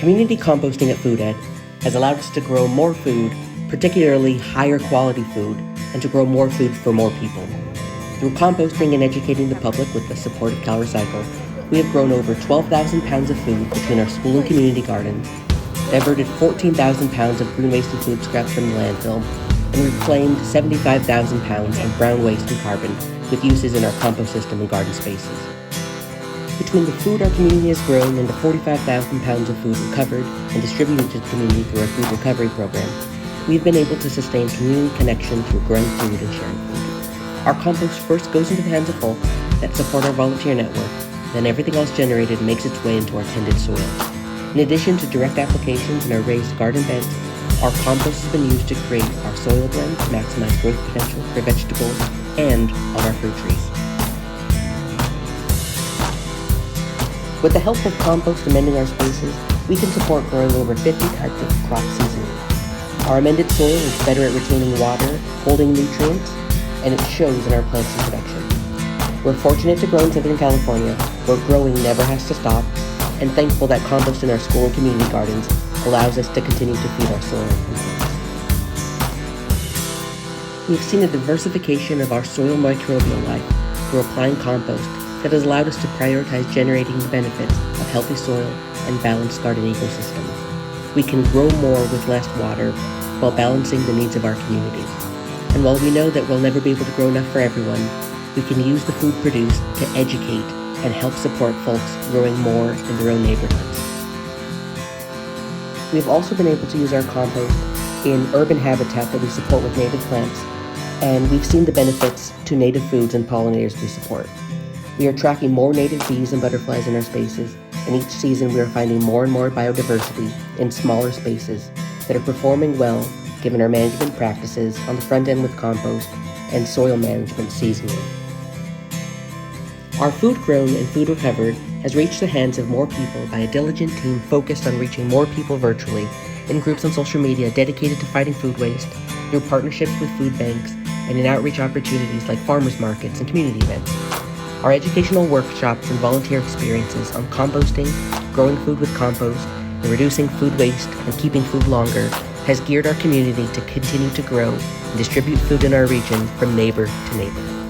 Community composting at FoodEd has allowed us to grow more food, particularly higher quality food, and to grow more food for more people. Through composting and educating the public with the support of CalRecycle, we have grown over 12,000 pounds of food between our school and community gardens, diverted 14,000 pounds of green waste and food scraps from the landfill, and reclaimed 75,000 pounds of brown waste and carbon with uses in our compost system and garden spaces. Between the food our community has grown and the 45,000 pounds of food recovered and distributed to the community through our food recovery program, we've been able to sustain community connection through growing food and sharing food. Our compost first goes into the hands of folks that support our volunteer network, then everything else generated makes its way into our tended soil. In addition to direct applications in our raised garden beds, our compost has been used to create our soil blend to maximize growth potential for vegetables and on our fruit trees. With the help of compost amending our spaces, we can support growing over 50 types of crops seasonally. Our amended soil is better at retaining water, holding nutrients, and it shows in our plants and production. We're fortunate to grow in Southern California, where growing never has to stop, and thankful that compost in our school and community gardens allows us to continue to feed our soil and plants. We've seen a diversification of our soil microbial life through applying compost that has allowed us to prioritize generating the benefits of healthy soil and balanced garden ecosystems. We can grow more with less water while balancing the needs of our community. And while we know that we'll never be able to grow enough for everyone, we can use the food produced to educate and help support folks growing more in their own neighborhoods. We've also been able to use our compost in urban habitat that we support with native plants, and we've seen the benefits to native foods and pollinators we support. We are tracking more native bees and butterflies in our spaces, and each season we are finding more and more biodiversity in smaller spaces that are performing well given our management practices on the front end with compost and soil management seasonally. Our food grown and food recovered has reached the hands of more people by a diligent team focused on reaching more people virtually in groups on social media dedicated to fighting food waste, through partnerships with food banks, and in outreach opportunities like farmers markets and community events. Our educational workshops and volunteer experiences on composting, growing food with compost, and reducing food waste and keeping food longer has geared our community to continue to grow and distribute food in our region from neighbor to neighbor.